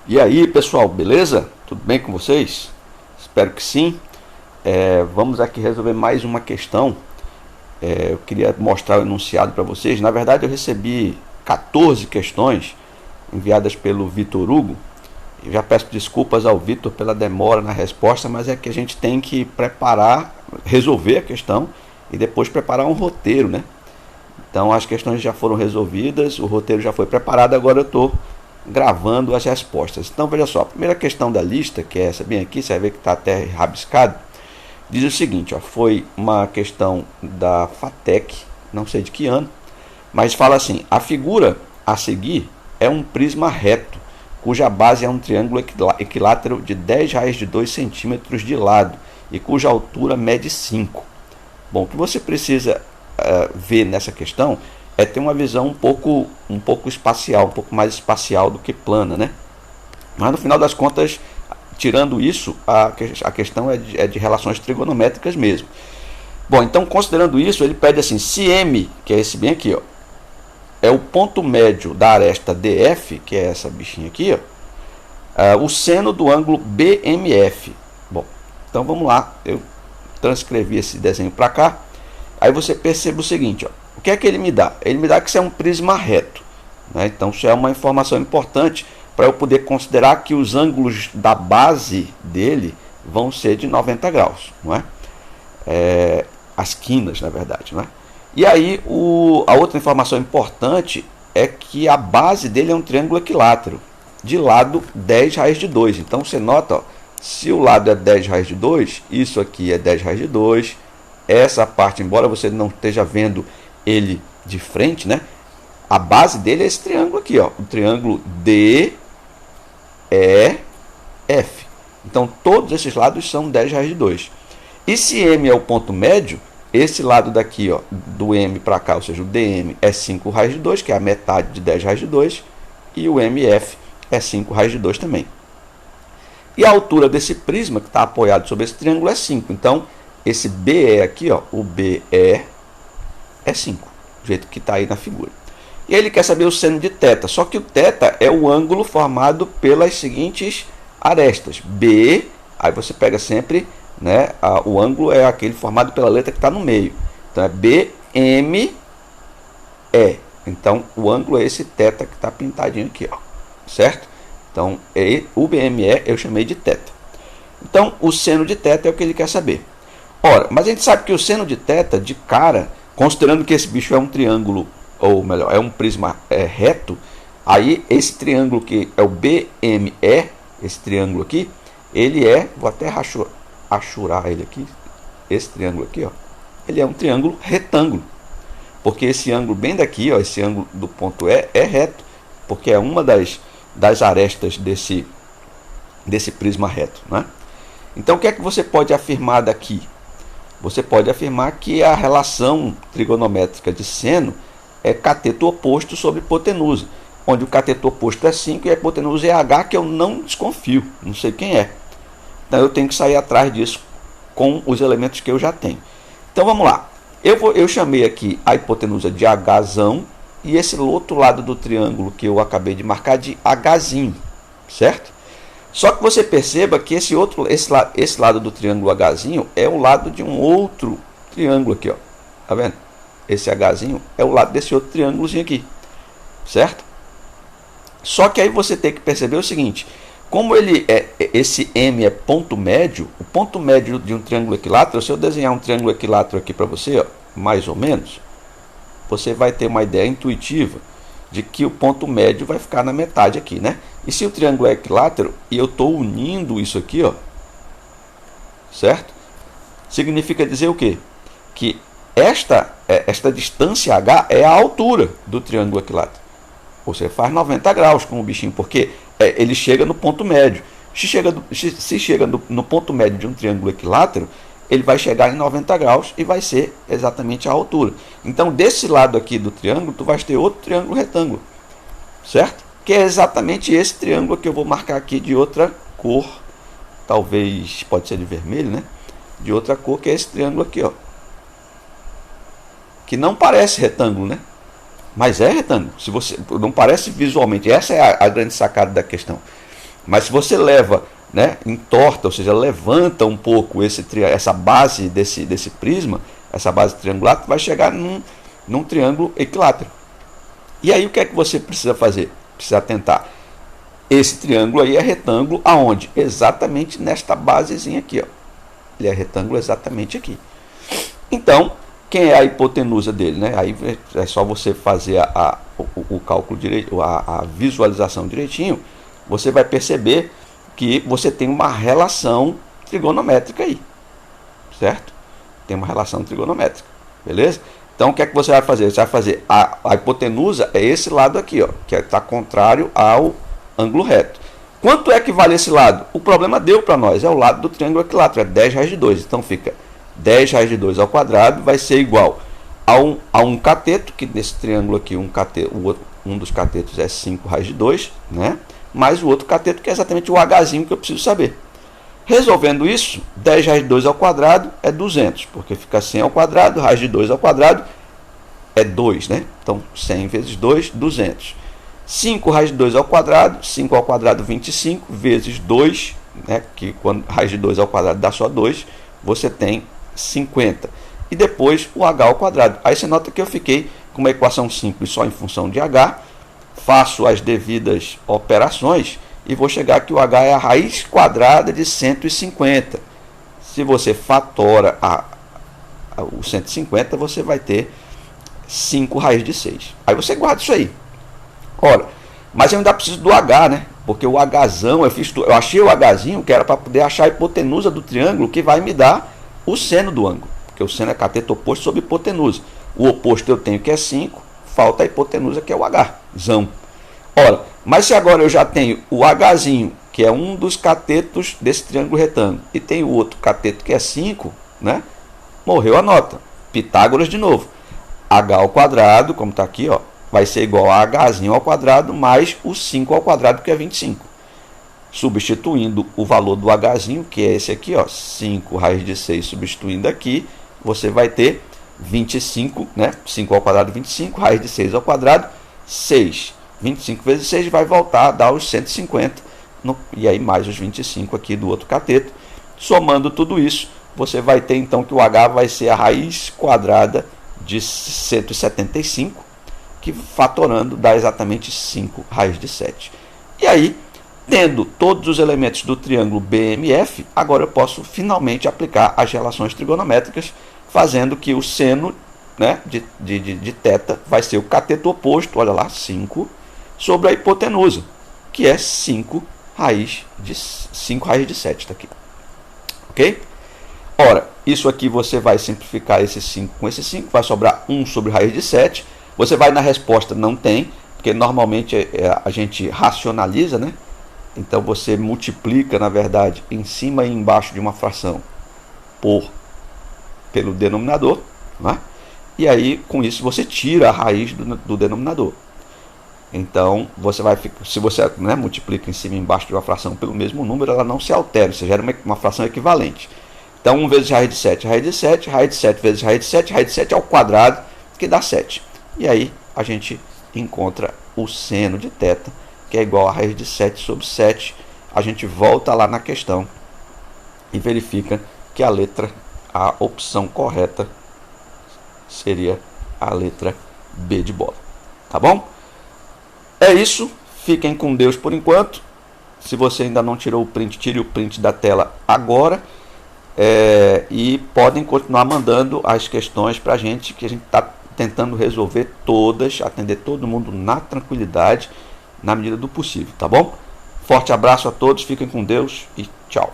E aí, pessoal, beleza? Tudo bem com vocês? Espero que sim. Vamos aqui resolver mais uma questão. Eu queria mostrar o enunciado para vocês. Na verdade, eu recebi 14 questões enviadas pelo Vitor Hugo. Eu já peço desculpas ao Vitor pela demora na resposta, mas é que a gente tem que preparar, resolver a questão e depois preparar um roteiro, né? Então as questões já foram resolvidas, o roteiro já foi preparado, agora eu estou gravando as respostas. Então veja só, a primeira questão da lista, que é essa bem aqui, você vai ver que está até rabiscado, diz o seguinte, ó, foi uma questão da FATEC, não sei de que ano, mas fala assim, a figura a seguir é um prisma reto, cuja base é um triângulo equilátero de 10 raios de 2 centímetros de lado e cuja altura mede 5. Bom, o que você precisa ver nessa questão é ter uma visão um pouco espacial, um pouco mais espacial do que plana, né? Mas no final das contas, tirando isso, a questão é de relações trigonométricas mesmo. Bom, então considerando isso, ele pede assim, se M, que é esse bem aqui, ó, é o ponto médio da aresta DF, que é essa bichinha aqui, ó, o seno do ângulo BMF. Bom, então vamos lá, eu transcrevi esse desenho para cá. Aí você percebe o seguinte, ó, o que é que ele me dá? Ele me dá que isso é um prisma reto, né? Então isso é uma informação importante para eu poder considerar que os ângulos da base dele vão ser de 90 graus, não é? As quinas, na verdade, não é? E aí a outra informação importante é que a base dele é um triângulo equilátero, de lado 10 raiz de 2. Então você nota, ó, se o lado é 10 raiz de 2, isso aqui é 10 raiz de 2, essa parte, embora você não esteja vendo ele de frente, né? A base dele é esse triângulo aqui, ó, o triângulo DEF. Então todos esses lados são 10 raiz de 2. E se M é o ponto médio, esse lado daqui, ó, do M para cá, ou seja, o DM é 5 raiz de 2, que é a metade de 10 raiz de 2, e o MF é 5 raiz de 2 também. E a altura desse prisma que está apoiado sobre esse triângulo é 5. Então, esse BE aqui, ó, o BE é 5, do jeito que está aí na figura. E ele quer saber o seno de θ, só que o θ é o ângulo formado pelas seguintes arestas. B, aí você pega sempre, né, o ângulo é aquele formado pela letra que está no meio. Então é BME. Então o ângulo é esse θ que está pintadinho aqui, ó, certo? Então o BME eu chamei de θ. Então o seno de θ é o que ele quer saber. Ora, mas a gente sabe que o seno de θ, de cara, considerando que esse bicho é um triângulo, ou melhor, é um prisma reto, aí esse triângulo que é o BME, esse triângulo aqui, ele é, vou até rachurar ele aqui, esse triângulo aqui, ó, ele é um triângulo retângulo, porque esse ângulo bem daqui, ó, esse ângulo do ponto E é reto, porque é uma das arestas desse prisma reto, né? Então o que é que você pode afirmar daqui? Você pode afirmar que a relação trigonométrica de seno é cateto oposto sobre hipotenusa, onde o cateto oposto é 5 e a hipotenusa é H, que eu não desconfio, não sei quem é. Então eu tenho que sair atrás disso com os elementos que eu já tenho. Então vamos lá. Eu chamei aqui a hipotenusa de Hzão e esse outro lado do triângulo que eu acabei de marcar de Hzinho, certo? Só que você perceba que esse lado do triângulo Hzinho é o lado de um outro triângulo aqui, ó. Tá vendo? Esse Hzinho é o lado desse outro triângulozinho aqui, certo? Só que aí você tem que perceber o seguinte, como esse M é ponto médio, o ponto médio de um triângulo equilátero, se eu desenhar um triângulo equilátero aqui para você, ó, mais ou menos, você vai ter uma ideia intuitiva de que o ponto médio vai ficar na metade aqui, né? E se o triângulo é equilátero e eu estou unindo isso aqui, ó, certo? Significa dizer o quê? Que esta distância H é a altura do triângulo equilátero. Você faz 90 graus com o bichinho, porque ele chega no ponto médio. Se chega no ponto médio de um triângulo equilátero, ele vai chegar em 90 graus e vai ser exatamente a altura. Então, desse lado aqui do triângulo, tu vai ter outro triângulo retângulo, certo? Que é exatamente esse triângulo que eu vou marcar aqui de outra cor, talvez, pode ser de vermelho, né? De outra cor, que é esse triângulo aqui, ó. Que não parece retângulo, né? Mas é retângulo. Se você não parece visualmente, essa é a grande sacada da questão. Mas se você leva, né, entorta, ou seja, levanta um pouco essa base desse prisma, essa base triangular, vai chegar num triângulo equilátero. E aí o que é que você precisa fazer? Precisa atentar. Esse triângulo aí é retângulo aonde? Exatamente nesta basezinha aqui, ó. Ele é retângulo exatamente aqui. Então, quem é a hipotenusa dele, né? Aí é só você fazer o cálculo direito, a visualização direitinho, você vai perceber que você tem uma relação trigonométrica aí, certo? Tem uma relação trigonométrica, beleza? Então, o que é que você vai fazer? Você vai fazer a hipotenusa é esse lado aqui, ó, que está contrário ao ângulo reto. Quanto é que vale esse lado? O problema deu para nós, é o lado do triângulo equilátero, é 10 raiz de 2. Então fica 10 raiz de 2 ao quadrado vai ser igual a um cateto, que nesse triângulo aqui, um dos catetos é 5 raiz de 2, né? Mais o outro cateto, que é exatamente o hzinho que eu preciso saber. Resolvendo isso, 10 raiz de 2 ao quadrado é 200, porque fica 100 ao quadrado, raiz de 2 ao quadrado é 2, né? Então 100 vezes 2, 200. 5 raiz de 2 ao quadrado, 5 ao quadrado 25, vezes 2, né, que quando raiz de 2 ao quadrado dá só 2, você tem 50. E depois o h ao quadrado. Aí você nota que eu fiquei com uma equação simples só em função de h, faço as devidas operações e vou chegar que o h é a raiz quadrada de 150. Se você fatora o 150, você vai ter 5 raiz de 6. Aí você guarda isso aí. Ora, mas eu ainda preciso do h, né? Porque o hzão, eu achei o hzinho que era para poder achar a hipotenusa do triângulo, que vai me dar o seno do ângulo. Porque o seno é cateto oposto sobre hipotenusa. O oposto eu tenho que é 5, falta a hipotenusa que é o hzão. Ora, mas se agora eu já tenho o hzinho, que é um dos catetos desse triângulo retângulo, e tem o outro cateto que é 5, né? Morreu a nota. Pitágoras de novo. H ao quadrado, como está aqui, ó, vai ser igual a hzinho ao quadrado mais o 5 ao quadrado, que é 25. Substituindo o valor do hzinho, que é esse aqui, ó, 5 raiz de 6, substituindo aqui, você vai ter 25, né? 5 ao quadrado, 25, raiz de 6 ao quadrado, 6. 25 vezes 6 vai voltar a dar os 150, e aí mais os 25 aqui do outro cateto. Somando tudo isso, você vai ter então que o h vai ser a raiz quadrada de 175, que fatorando dá exatamente 5 raiz de 7. E aí, tendo todos os elementos do triângulo BMF, agora eu posso finalmente aplicar as relações trigonométricas, fazendo que o seno, né, de θ vai ser o cateto oposto, olha lá, 5, sobre a hipotenusa, que é 5 raiz de 7, está aqui. Ok? Ora, isso aqui você vai simplificar esse 5 com esse 5, vai sobrar 1 sobre raiz de 7. Você vai na resposta, não tem, porque normalmente a gente racionaliza, né? Então você multiplica, na verdade, em cima e embaixo de uma fração pelo denominador, né? E aí com isso você tira a raiz do denominador. Então você vai, se você, né, multiplica em cima e embaixo de uma fração pelo mesmo número, ela não se altera, você gera uma fração equivalente. Então 1 vezes raiz de 7, raiz de 7, raiz de 7 vezes raiz de 7, raiz de 7 ao quadrado, que dá 7. E aí a gente encontra o seno de θ, que é igual a raiz de 7 sobre 7. A gente volta lá na questão e verifica que a opção correta seria a letra B de bola. Tá bom? É isso. Fiquem com Deus por enquanto. Se você ainda não tirou o print, tire o print da tela agora. E podem continuar mandando as questões para a gente, que a gente está tentando resolver todas, atender todo mundo na tranquilidade, na medida do possível, tá bom? Forte abraço a todos, fiquem com Deus e tchau.